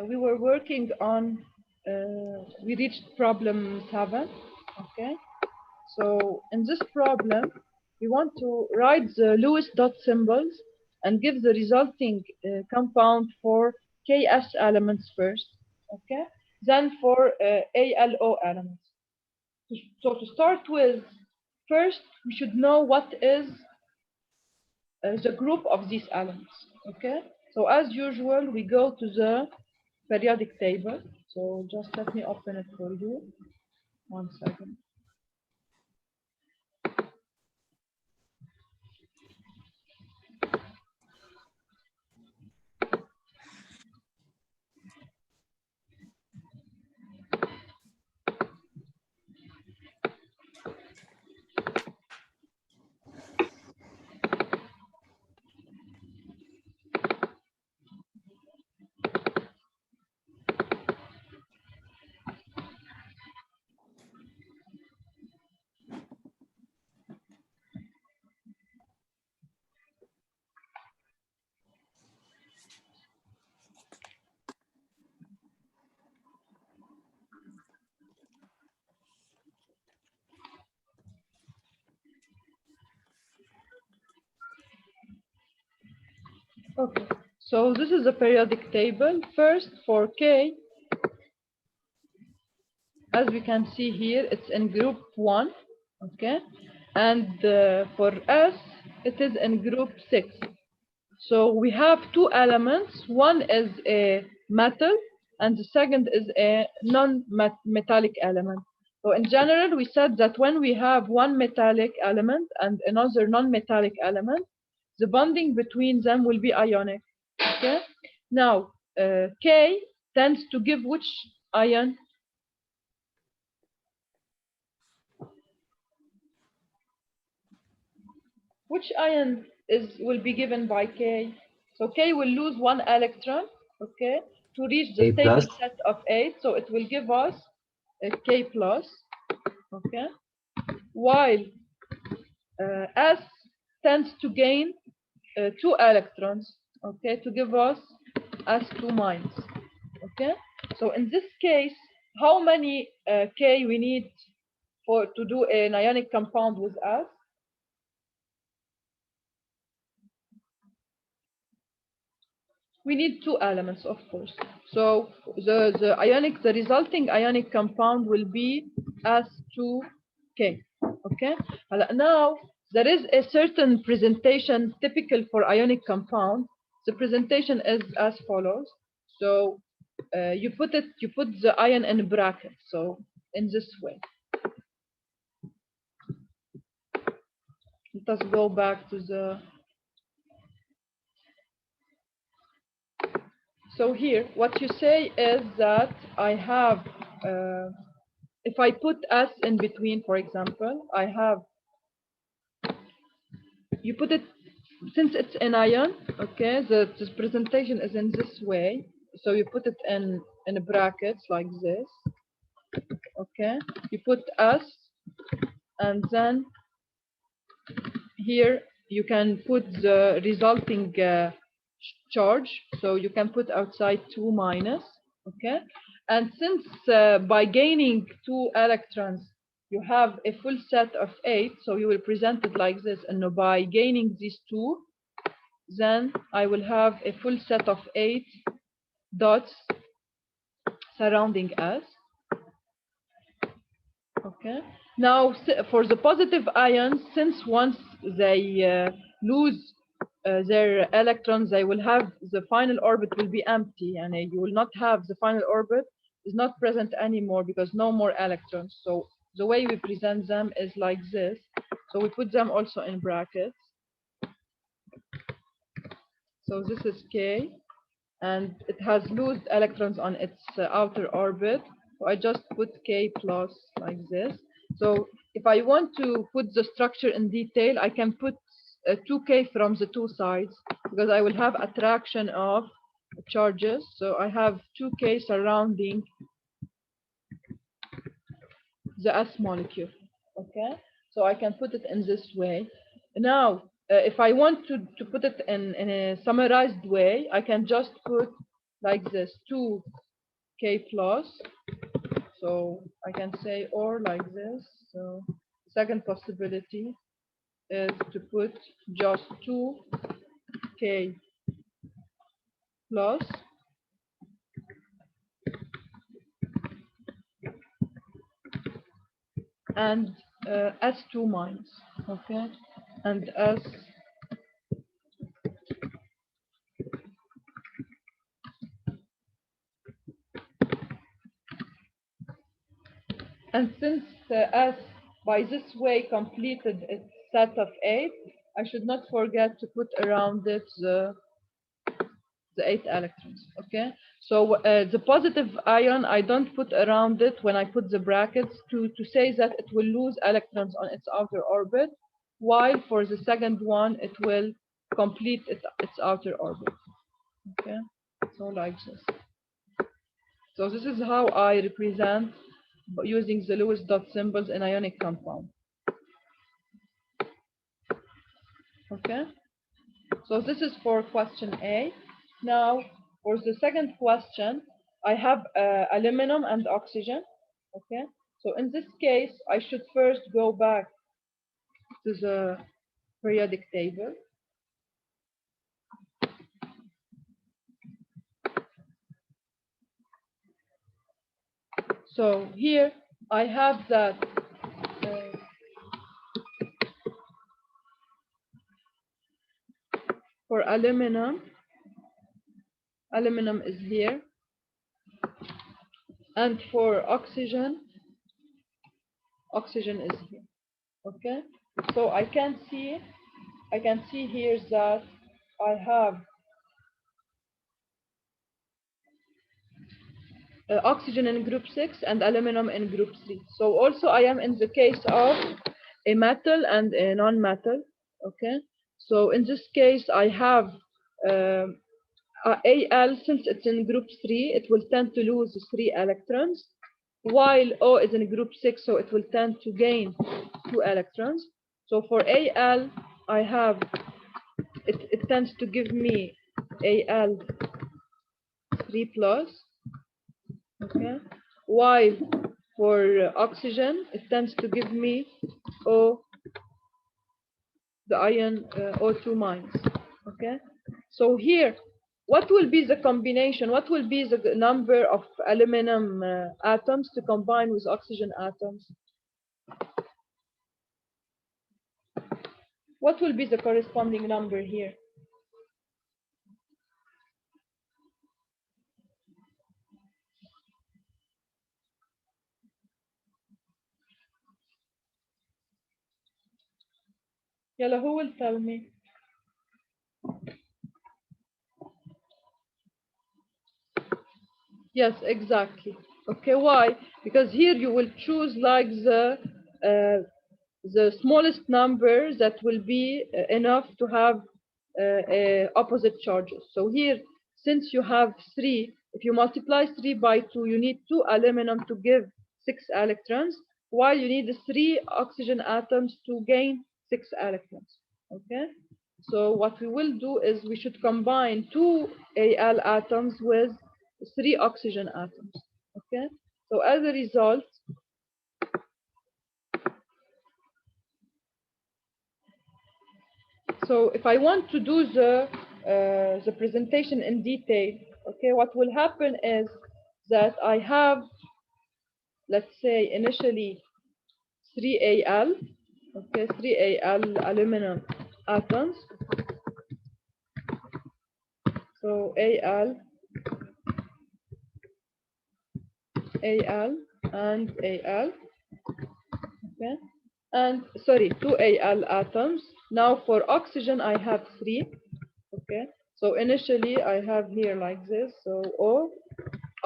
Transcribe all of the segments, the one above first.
we were working on, we reached problem 7. Okay, so in this problem, we want to write the Lewis dot symbols and give the resulting compound for Ks elements first. Okay, then for ALO elements. So to start with, first we should know what is the group of these elements. Okay, so as usual, we go to the periodic table. So just let me open it for you. 1 second. Okay, so this is a periodic table. First, for K, as we can see here, it's in group 1. Okay, and for S, it is in group 6. So we have two elements. One is a metal, and the second is a non-metallic element. So in general, we said that when we have one metallic element and another non-metallic element, the bonding between them will be ionic. Okay. Now, K tends to give which ion? Which ion will be given by K? So K will lose one electron, okay, to reach the A stable plus. set of 8. So it will give us a K plus, okay, while S tends to gain 2 electrons, okay, to give us S2 minus, okay. So in this case, how many K we need to do an ionic compound with S? We need 2 elements, of course. So the resulting ionic compound will be S2K. Okay. Now there is a certain presentation typical for ionic compound. The presentation is as follows. So you put the ion in brackets. So in this way. Let us go back to the. So here, what you say is that I have, if I put S in between, for example, I have, you put it, since it's an ion, okay, this presentation is in this way. So you put it in brackets like this, okay. You put S, and then here you can put the resulting charge. So you can put outside 2 minus, okay. And since by gaining 2 electrons, you have a full set of 8, so you will present it like this. And by gaining these 2, then I will have a full set of 8 dots surrounding us. Okay. Now, for the positive ions, since once they lose their electrons, they will have the final orbit will be empty, and you will not have the final orbit is not present anymore because no more electrons. So the way we present them is like this. So we put them also in brackets. So this is K, and it has loosed electrons on its outer orbit. So I just put K plus like this. So if I want to put the structure in detail, I can put 2K from the two sides because I will have attraction of charges. So I have 2K surrounding the S molecule. Okay, so I can put it in this way. Now, if I want to put it in a summarized way, I can just put like this, 2K plus. So I can say or like this. So second possibility is to put just 2K plus and S2 minus, okay, and S. And since S by this way completed its set of 8, I should not forget to put around it the 8 electrons, okay? So the positive ion, I don't put around it when I put the brackets to say that it will lose electrons on its outer orbit, while for the second one, it will complete its outer orbit, okay? So like this. So this is how I represent using the Lewis dot symbols in ionic compound, okay? So this is for question A. Now, for the second question, I have aluminum and oxygen. Okay. So in this case, I should first go back to the periodic table. So here I have that for aluminum is here. And for oxygen is here. Okay. So I can see here that I have oxygen in group 6 and aluminum in group 3. So also I am in the case of a metal and a non-metal. Okay. So in this case I have Al, since it's in group 3, it will tend to lose 3 electrons, while O is in group 6, so it will tend to gain 2 electrons. So for Al, I have, it tends to give me Al 3 plus, okay, while for oxygen, it tends to give me O, the ion O2 minus, okay. So here, what will be the combination? What will be the number of aluminum atoms to combine with oxygen atoms? What will be the corresponding number here? Yalla, who will tell me? Yes, exactly. Okay, why? Because here you will choose like the smallest number that will be enough to have opposite charges. So here, since you have 3, if you multiply 3 by 2, you need 2 aluminum to give 6 electrons, while you need 3 oxygen atoms to gain 6 electrons. Okay? So what we will do is we should combine 2 Al atoms with 3 oxygen atoms. Okay? So as a result, so if I want to do the presentation in detail, okay, what will happen is that I have, let's say, initially 3 Al, okay, 3 Al aluminum atoms. So Al, and Al, okay, and sorry, 2 Al atoms. Now for oxygen, I have 3, okay. So initially I have here like this, so O,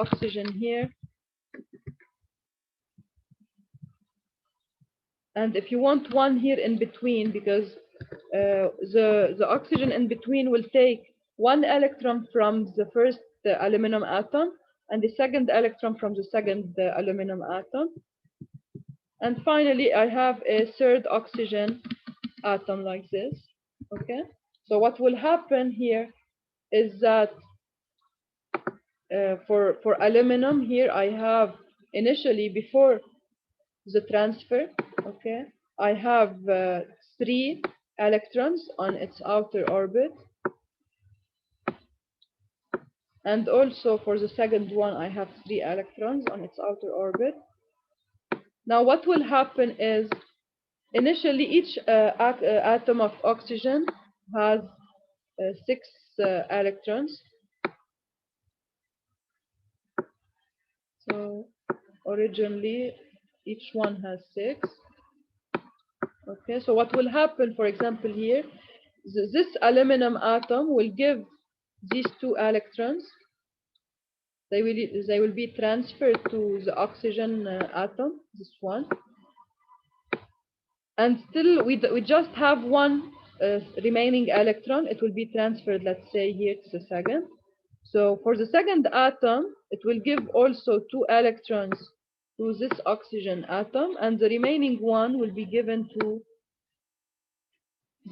oxygen here. And if you want one here in between, because the oxygen in between will take 1 electron from the first aluminum atom and the second electron from the second aluminum atom. And finally, I have a third oxygen atom like this. Okay. So what will happen here is that for aluminum here, I have initially before the transfer, okay, I have 3 electrons on its outer orbit, and also for the second one I have 3 electrons on its outer orbit. Now what will happen is initially each atom of oxygen has 6 electrons. So originally each one has 6. Okay, so what will happen, for example, here, this aluminum atom will give these 2 electrons. They will be transferred to the oxygen atom, this one. And still we just have 1 remaining electron. It will be transferred, let's say, here to the second. So for the second atom, it will give also 2 electrons to this oxygen atom, and the remaining 1 will be given to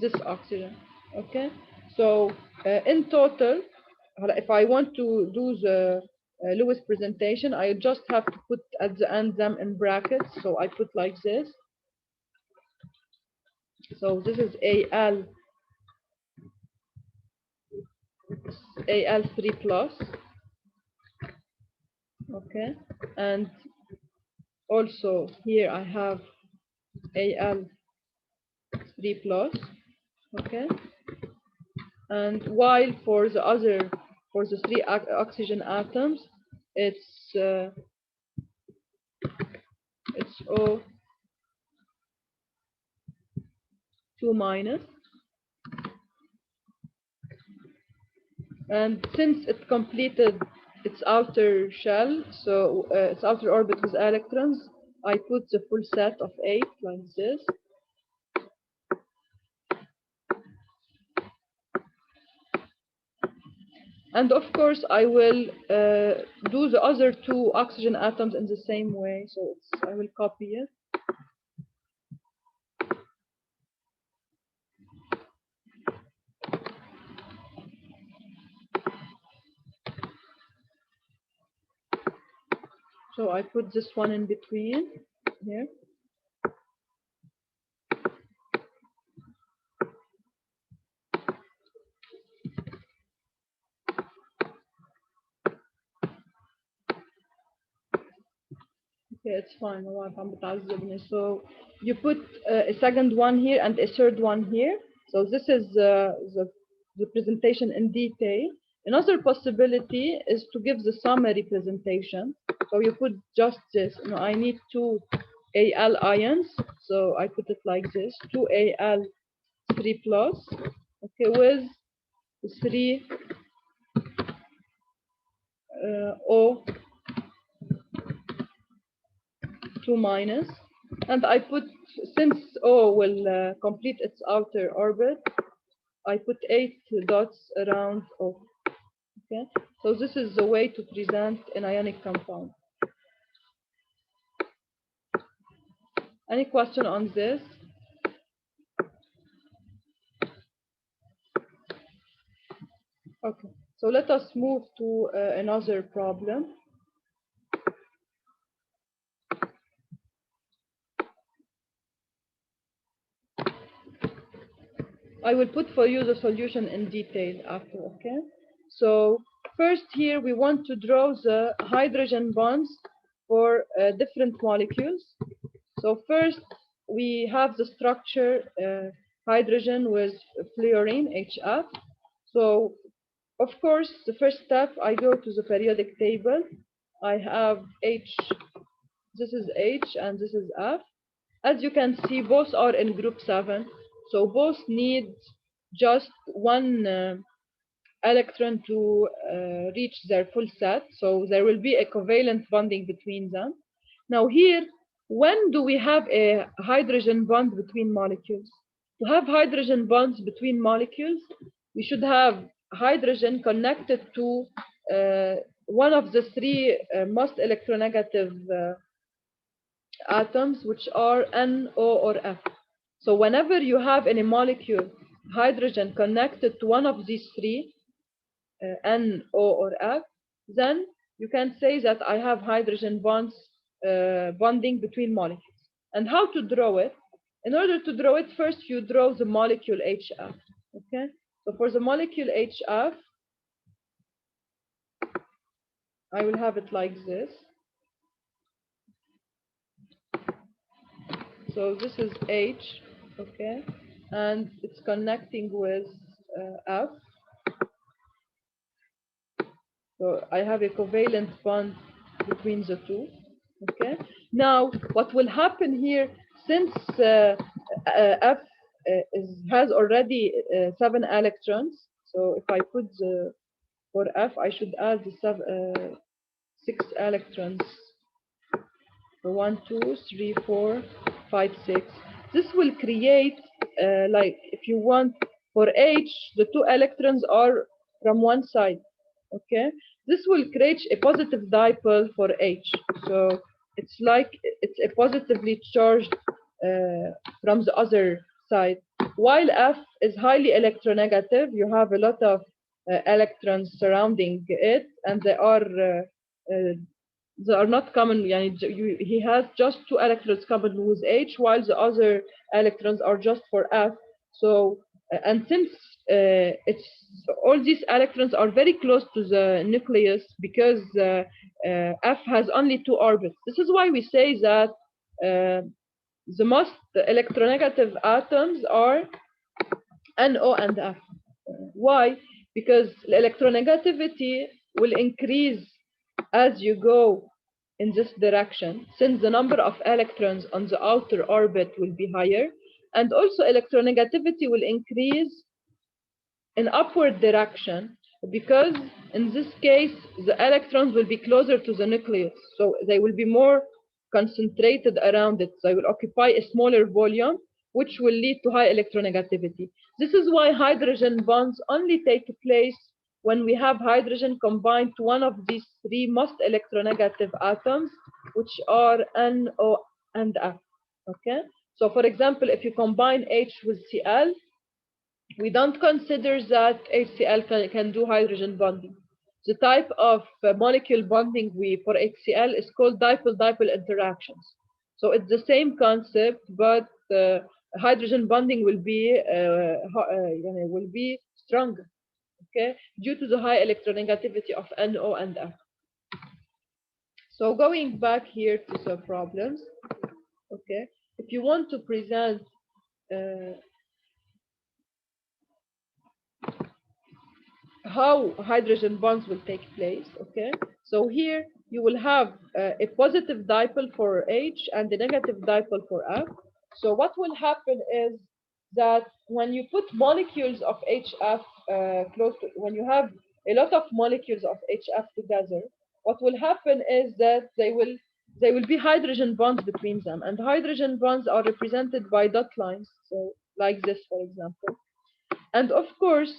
this oxygen. Okay, so in total, if I want to do the Lewis presentation, I just have to put at the end them in brackets. So I put like this. So this is Al3 plus. Okay, and also here I have Al3 plus. Okay, and while for the 3 oxygen atoms, it's O2 minus. And since it completed its outer shell, so its outer orbit with electrons, I put the full set of 8 like this. And of course, I will do the other 2 oxygen atoms in the same way. So I will copy it. So I put this one in between here. Okay, it's fine. So you put a second one here and a third one here. So this is the presentation in detail. Another possibility is to give the summary presentation. So you put just this. I need 2 Al ions. So I put it like this: 2 Al3 plus. Okay, with 3 O2 minus. And I put, since O will complete its outer orbit, I put 8 dots around O. Okay, so this is the way to present an ionic compound. Any question on this? Okay, so let us move to another problem. I will put for you the solution in detail after, okay? So first here we want to draw the hydrogen bonds for different molecules. So first we have the structure hydrogen with fluorine, HF. So of course, the first step, I go to the periodic table. I have H, this is H and this is F. As you can see, both are in group 7. So both need just 1 electron to reach their full set. So there will be a covalent bonding between them. Now here, when do we have a hydrogen bond between molecules? To have hydrogen bonds between molecules, we should have hydrogen connected to one of the 3 most electronegative atoms, which are N, O, or F. So whenever you have in a molecule hydrogen connected to one of these 3, N, O, or F, then you can say that I have hydrogen bonds bonding between molecules. And how to draw it? In order to draw it, first you draw the molecule HF. Okay, so for the molecule HF, I will have it like this. So this is H, okay, and it's connecting with F. So I have a covalent bond between the two. Okay. Now, what will happen here, since F has already 7 electrons, so if I put the for F, I should add the 6 electrons. So 1, 2, 3, 4, 5, 6. This will create, like, if you want, for H, the 2 electrons are from one side. Okay, this will create a positive dipole for H. So it's like it's a positively charged from the other side. While F is highly electronegative, you have a lot of electrons surrounding it, and they are not common. He has just 2 electrons common with H, while the other electrons are just for F. So, and since it's all these electrons are very close to the nucleus, because F has only 2 orbits. This is why we say that the most electronegative atoms are NO and F. Why? Because electronegativity will increase as you go in this direction, since the number of electrons on the outer orbit will be higher, and also electronegativity will increase in upward direction, because in this case the electrons will be closer to the nucleus, so they will be more concentrated around it. They will occupy a smaller volume, which will lead to high electronegativity. This is why hydrogen bonds only take place when we have hydrogen combined to one of these 3 most electronegative atoms, which are NO and F. Okay, so for example, if you combine H with Cl, we don't consider that HCl can do hydrogen bonding. The type of molecule bonding for HCl is called dipole-dipole interactions. So it's the same concept, but hydrogen bonding will be stronger, okay, due to the high electronegativity of NO and F. So going back here to the problems, okay, if you want to present how hydrogen bonds will take place, okay? So here you will have a positive dipole for H and a negative dipole for F. So what will happen is that when you put molecules of HF when you have a lot of molecules of HF together, what will happen is that they will be hydrogen bonds between them, and hydrogen bonds are represented by dot lines, so like this, for example. And of course,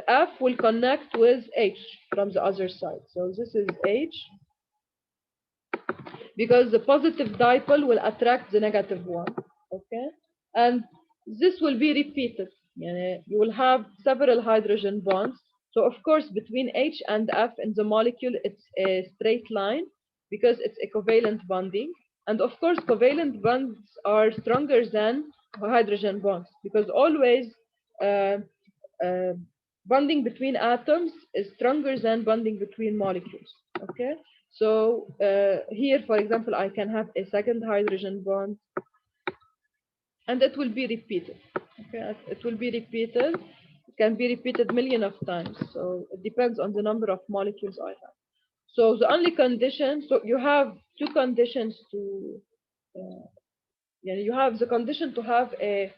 F will connect with H from the other side. So this is H, because the positive dipole will attract the negative one, okay? And this will be repeated. You will have several hydrogen bonds. So of course, between H and F in the molecule, it's a straight line because it's a covalent bonding. And of course, covalent bonds are stronger than hydrogen bonds, because always uh, uh, bonding between atoms is stronger than bonding between molecules. Okay, so here, for example, I can have a second hydrogen bond, and it will be repeated. Okay, it will be repeated. It can be repeated million of times. So it depends on the number of molecules I have. So the only condition, so you have 2 conditions to, you have the condition to have a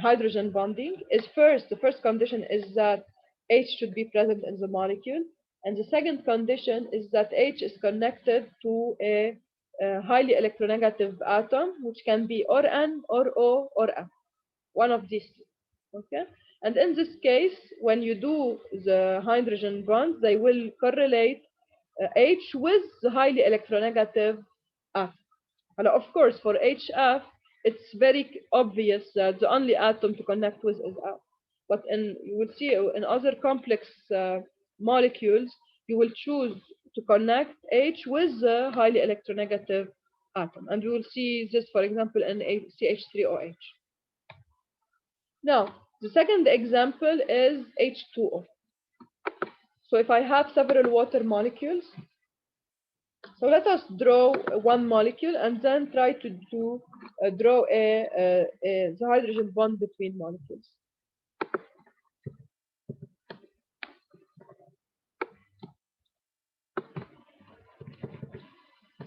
hydrogen bonding is the first condition is that H should be present in the molecule, and the second condition is that H is connected to a highly electronegative atom, which can be or N or O or F, one of these. Okay, and in this case, when you do the hydrogen bonds, they will correlate H with the highly electronegative F. And of course, for HF, it's very obvious that the only atom to connect with is F. But you will see in other complex molecules, you will choose to connect H with the highly electronegative atom. And we will see this, for example, in CH3OH. Now, the second example is H2O. So if I have several water molecules, so let us draw one molecule and then try to draw the hydrogen bond between molecules.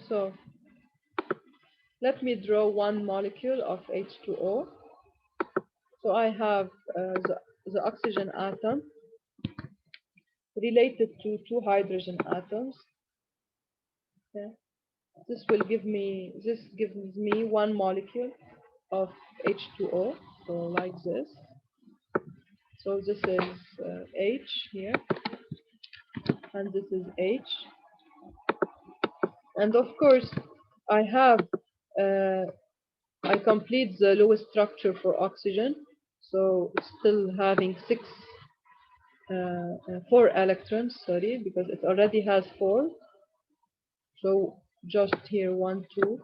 So let me draw one molecule of H2O. So I have the oxygen atom related to two hydrogen atoms. Okay. This gives me one molecule of H2O. So like this. So this is H here, and this is H. And of course, I complete the Lewis structure for oxygen. So it's still having 4 electrons, sorry, because it already has 4. So just here 1, 2,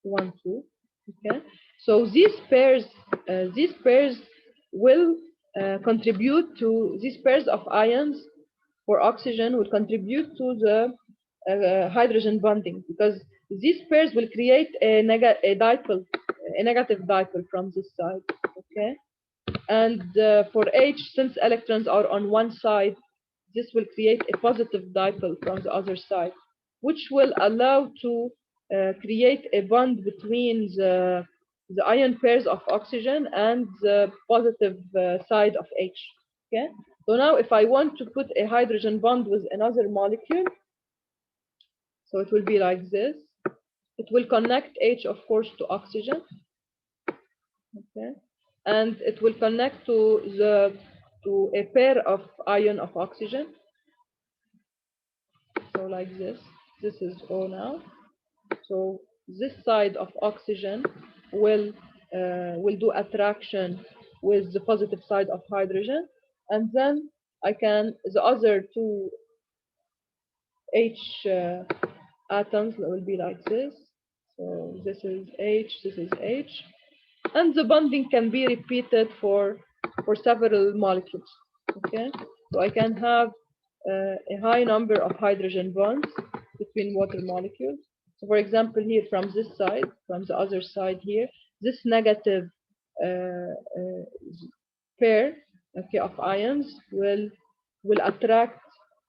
1, 2. Okay. So these pairs will contribute to these pairs of ions for oxygen will contribute to the hydrogen bonding, because these pairs will create a negative dipole from this side. Okay. And for H, since electrons are on one side, this will create a positive dipole from the other side, which will allow to create a bond between the ion pairs of oxygen and the positive side of H. Okay. So now if I want to put a hydrogen bond with another molecule, so it will be like this. It will connect H, of course, to oxygen. Okay. And it will connect to a pair of ion of oxygen. So like this. This is O now. So this side of oxygen will do attraction with the positive side of hydrogen, and then the other two H atoms will be like this. So this is H, this is H, and the bonding can be repeated for several molecules. Okay, so I can have a high number of hydrogen bonds between water molecules. So for example, here from this side, from the other side here, this negative pair, okay, of ions will attract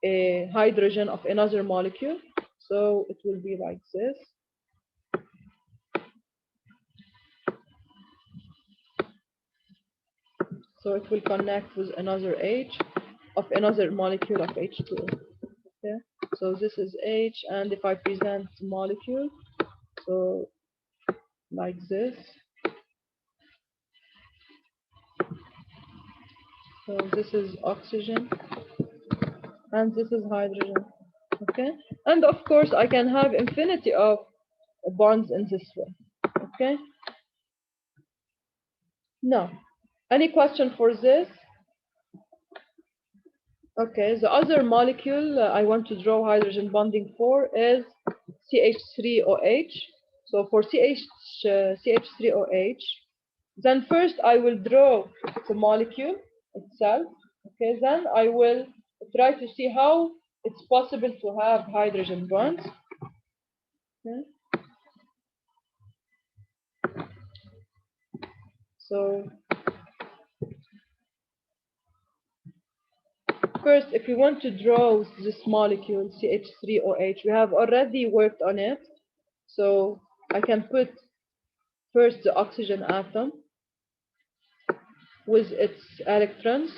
a hydrogen of another molecule. So it will be like this. So it will connect with another H of another molecule of H2O. Okay. So this is H, and if I present the molecule, so like this. So this is oxygen, and this is hydrogen. Okay. And of course, I can have infinity of bonds in this way. Okay. Now, any question for this? Okay, the other molecule I want to draw hydrogen bonding for is CH3OH. So for CH3OH, then first I will draw the molecule itself. Okay, then I will try to see how it's possible to have hydrogen bonds. Okay. So first, if you want to draw this molecule CH3OH, we have already worked on it. So I can put first the oxygen atom with its electrons.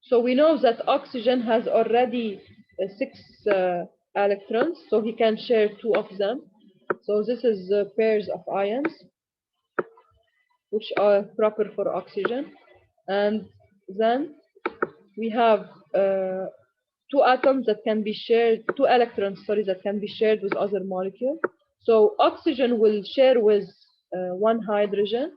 So we know that oxygen has already 6 electrons, so he can share 2 of them. So this is pairs of ions, which are proper for oxygen. And then we have 2 atoms that can be shared, 2 electrons, sorry, that can be shared with other molecules. So oxygen will share with 1 hydrogen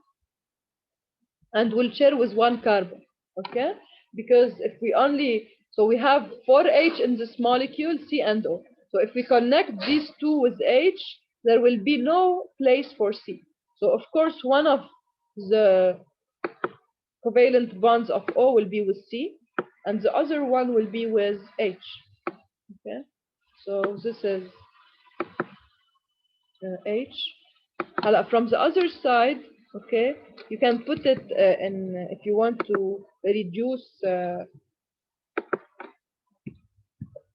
and will share with 1 carbon. Okay. because if we only, so we have 4H in this molecule, C and O. So if we connect these two with H, there will be no place for C. So of course, one of the covalent bonds of O will be with C, and the other one will be with H. Okay, so this is H. From the other side, okay, you can put it in, if you want to reduce,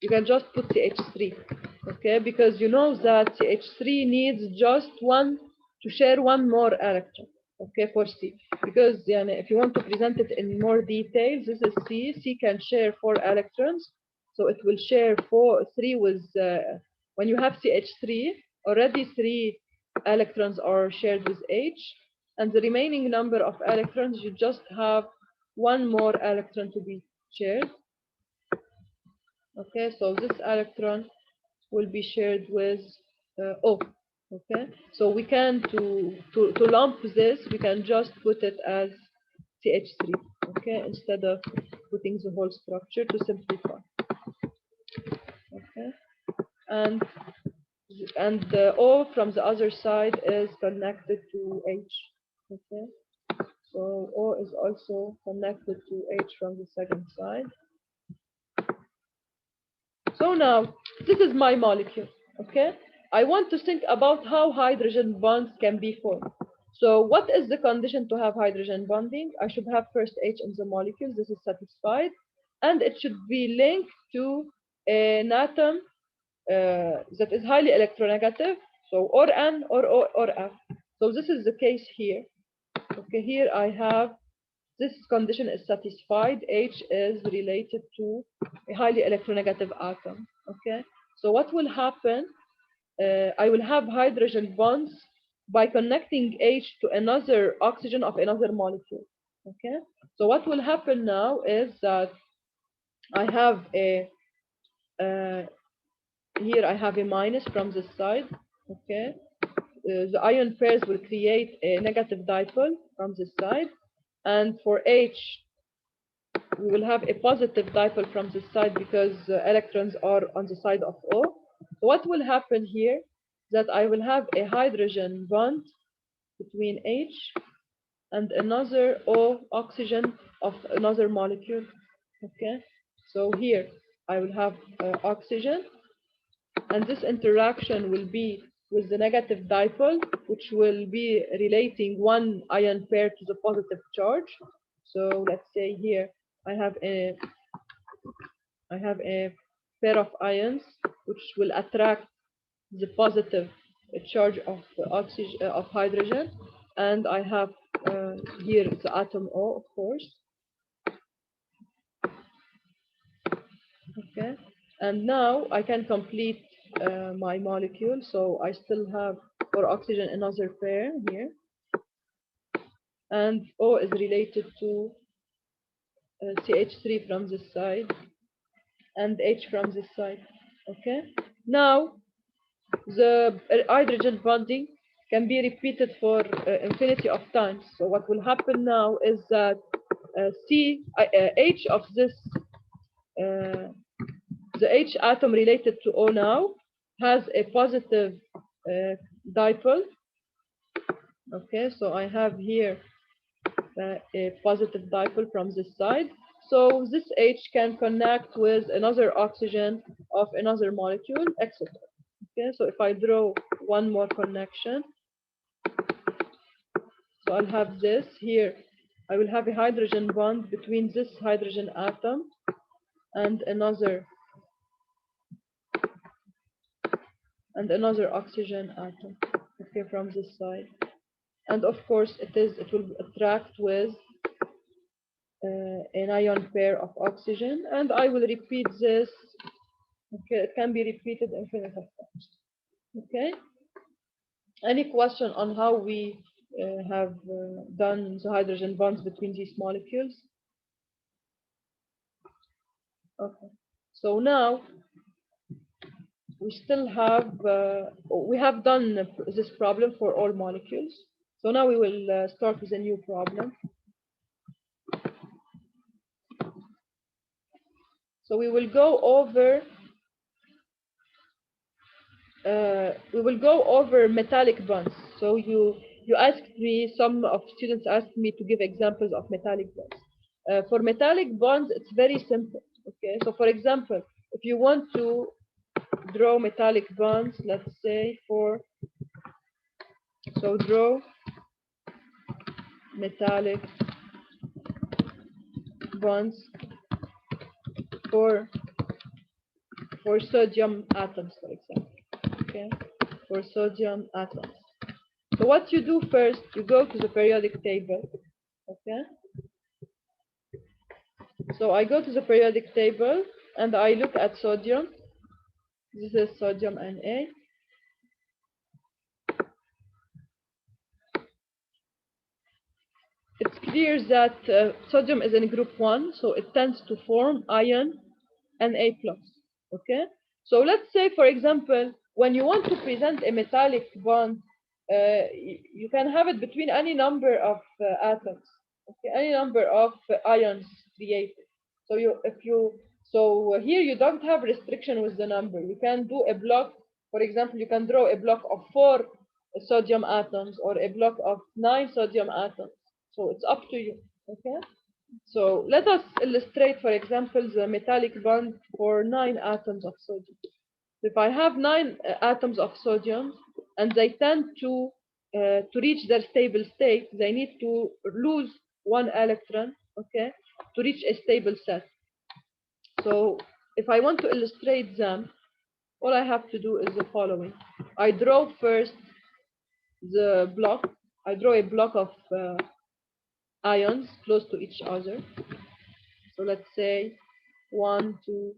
you can just put CH3, okay, because you know that CH3 needs just one to share one more electron, okay, for C. Because if you want to present it in more details, this is C. C can share 4 electrons, so it will share 3 with, when you have CH3, already 3 electrons are shared with H, and the remaining number of electrons, you just have one more electron to be shared. Okay, so this electron will be shared with O. Okay, so we can, to lump this, we can just put it as CH3, okay, instead of putting the whole structure, to simplify. Okay, and the O from the other side is connected to H. Okay, so O is also connected to H from the second side. So now, this is my molecule, okay? I want to think about how hydrogen bonds can be formed. So what is the condition to have hydrogen bonding? I should have first H in the molecule, this is satisfied, and it should be linked to an atom that is highly electronegative, so or N or O or F. So this is the case here. Okay, here I have, this condition is satisfied, H is related to a highly electronegative atom. Okay, so what will happen? I will have hydrogen bonds by connecting H to another oxygen of another molecule. Okay, so what will happen now is that I have a, here I have a minus from this side. Okay, the ion pairs will create a negative dipole from this side, and for H, we will have a positive dipole from this side because electrons are on the side of O. So what will happen here? That I will have a hydrogen bond between H and another O oxygen of another molecule. Okay, so here I will have oxygen, and this interaction will be with the negative dipole, which will be relating one ion pair to the positive charge. So let's say here I have a pair of ions which will attract the positive charge of oxygen of hydrogen, and I have here the atom O, of course. Okay, and now I can complete my molecule. So I still have for oxygen another pair here, and O is related to CH3 from this side and H from this side. Okay, now the hydrogen bonding can be repeated for infinity of times. So what will happen now is that H of this, the H atom related to O now has a positive dipole. Okay, so I have here a positive dipole from this side. So this H can connect with another oxygen of another molecule, etc. Okay, so if I draw one more connection, so I'll have this here. I will have a hydrogen bond between this hydrogen atom and another oxygen atom. Okay, from this side, and of course it will attract with an ion pair of oxygen, and I will repeat this. Okay, it can be repeated infinite of times. Okay, any question on how we have done the hydrogen bonds between these molecules? Okay, so now we still have, we have done this problem for all molecules. So now we will start with a new problem. So we will go over metallic bonds. So you asked me, some of students asked me to give examples of metallic bonds. For metallic bonds, it's very simple. Okay, so for example, if you want to draw metallic bonds, let's say draw metallic bonds for sodium atoms, for example. Okay, for sodium atoms. So what you do first, you go to the periodic table. Okay. So I go to the periodic table and I look at sodium. This is sodium Na. It's clear that sodium is in group 1, so it tends to form ion Na+. Okay? So let's say, for example, when you want to present a metallic bond, you can have it between any number of atoms, okay? Any number of ions created. So here you don't have restriction with the number. You can do a block, for example, you can draw a block of 4 sodium atoms or a block of 9 sodium atoms. So it's up to you, okay? So let us illustrate, for example, the metallic bond for 9 atoms of sodium. If I have 9 atoms of sodium and they tend to reach their stable state, they need to lose 1 electron, okay, to reach a stable set. So if I want to illustrate them, all I have to do is the following. I draw first the block. I draw a block of ions close to each other. So let's say 1, 2,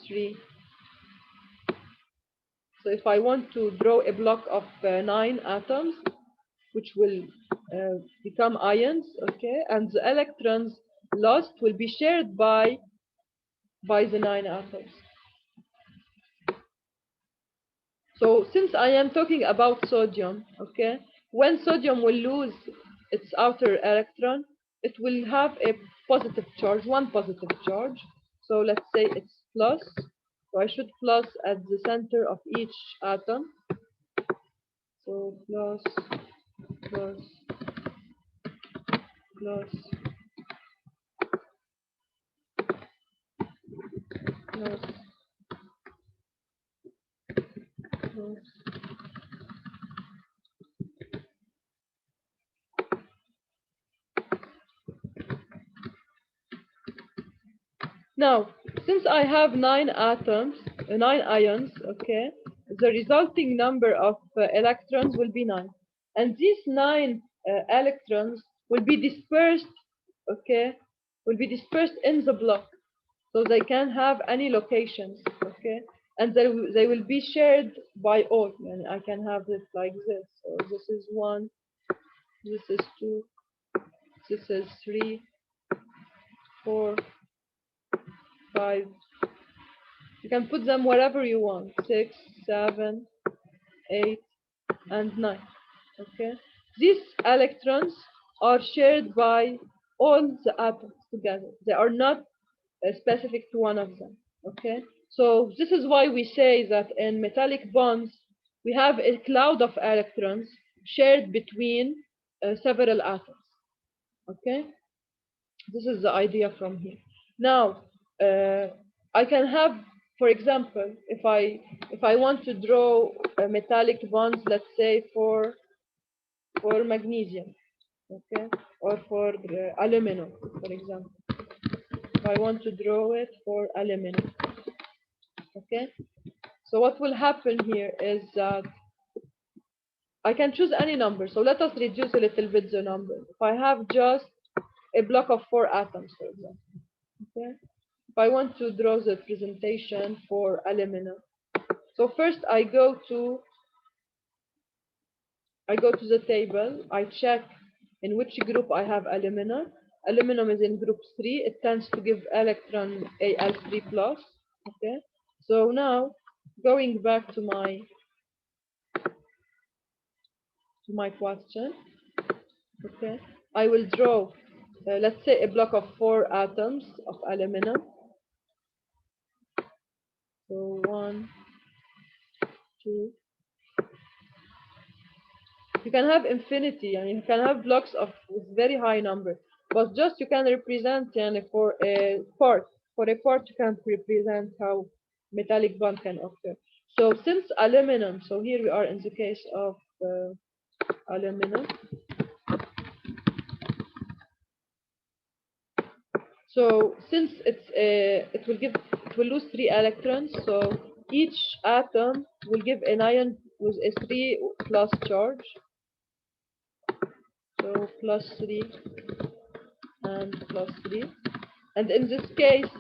3. So if I want to draw a block of 9 atoms, which will become ions, okay, and the electrons lost will be shared by the 9 atoms. So since I am talking about sodium, okay, when sodium will lose its outer electron, it will have a positive charge, 1 positive charge. So let's say it's plus. So I should plus at the center of each atom. So plus, plus, plus, plus, plus. Now, since I have 9 atoms, 9 ions, okay, the resulting number of electrons will be 9. And these 9 electrons will be dispersed, okay, will be dispersed in the block. So they can have any locations, okay, and they will be shared by all. And I can have it like this. So this is 1, this is 2, this is 3, 4, 5. You can put them wherever you want. 6, 7, 8, and 9. Okay. These electrons are shared by all the atoms together. They are not specific to one of them. Okay. So this is why we say that in metallic bonds we have a cloud of electrons shared between several atoms. Okay. This is the idea from here. Now, I can have, for example, if I want to draw metallic bonds, let's say for magnesium, okay, or for aluminum, for example. If I want to draw it for aluminum, okay. So what will happen here is that I can choose any number. So let us reduce a little bit the number. If I have just a block of 4 atoms, for example, okay. If I want to draw the presentation for aluminum, so first I go to the table. I check in which group I have aluminum. Aluminum is in group 3. It tends to give electron Al3+. Okay. So now going back to my question. Okay. I will draw, let's say, a block of 4 atoms of aluminum. So 1, 2. You can have infinity, and you can have blocks of with very high number, but just you can represent for a part. For a part, you can represent how metallic bond can occur. So since aluminum, so here we are in the case of aluminum. So since it will lose 3 electrons, so each atom will give an ion with a 3 plus charge. So plus 3 and plus 3. And in this case,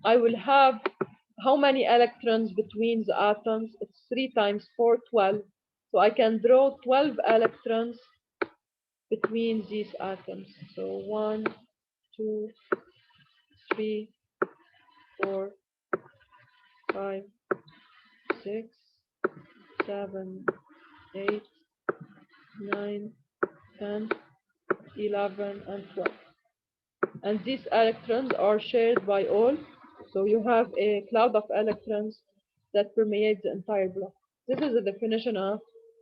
I will have how many electrons between the atoms? It's 3 times 4, 12. So I can draw 12 electrons between these atoms. So 1, 2, 3, 4, 5, 6, 7, 8, 9, 10, 11, and 12. And these electrons are shared by all. So you have a cloud of electrons that permeates the entire block. This is the definition of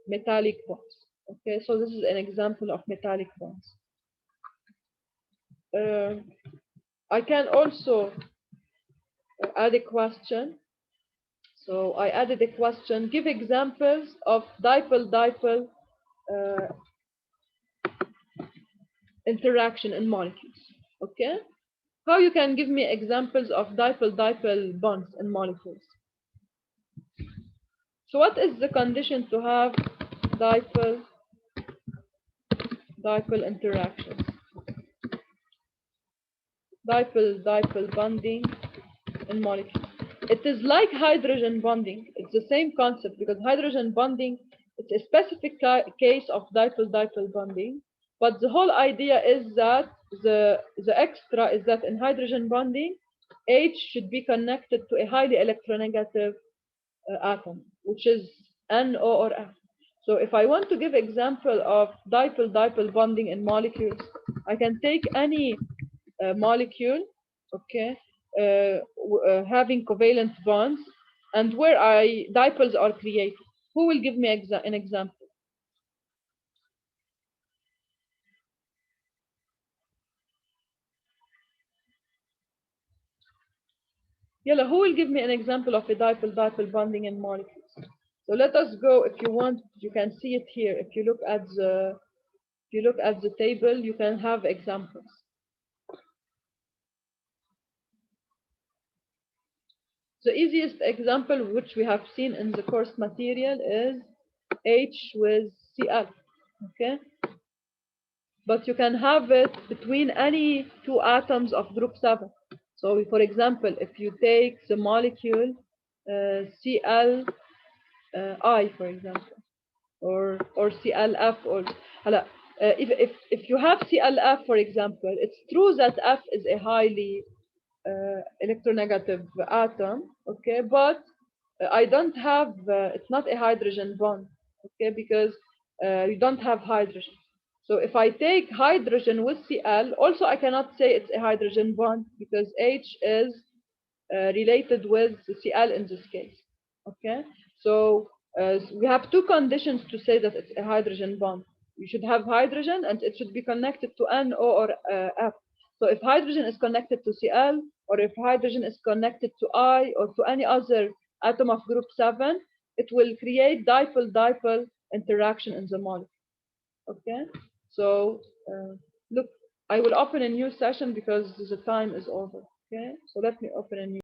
metallic bonds. Okay, so this is an example of metallic bonds. I can also add a question. So I added a question. Give examples of dipole-dipole interaction in molecules. Okay, how you can give me examples of dipole-dipole bonds in molecules? So what is the condition to have dipole-dipole interactions? Dipole-dipole bonding in molecules. It is like hydrogen bonding. It's the same concept because hydrogen bonding, it's a specific case of dipole-dipole bonding. But the whole idea is that the extra is that in hydrogen bonding, H should be connected to a highly electronegative atom, which is NO or F. So if I want to give example of dipole-dipole bonding in molecules, I can take any molecule, okay, having covalent bonds, and where dipoles are created. Who will give me an example? Yalla, who will give me an example of a dipole-dipole bonding in molecules? So let us go. If you want, you can see it here. If you look at the table, you can have examples. The easiest example which we have seen in the course material is H with Cl. Okay, but you can have it between any two atoms of group 7. So for example, if you take the molecule Cl I, for example, or ClF, or if you have ClF, for example, it's true that F is a highly electronegative atom, okay, but I don't have it's not a hydrogen bond, okay, because you don't have hydrogen. So if I take hydrogen with Cl, also I cannot say it's a hydrogen bond because H is related with Cl in this case. Okay, so we have two conditions to say that it's a hydrogen bond. You should have hydrogen and it should be connected to NO or F. So if hydrogen is connected to Cl, or if hydrogen is connected to I or to any other atom of group 7, it will create dipole-dipole interaction in the molecule. Okay, so look, I will open a new session because the time is over. Okay, so let me open a new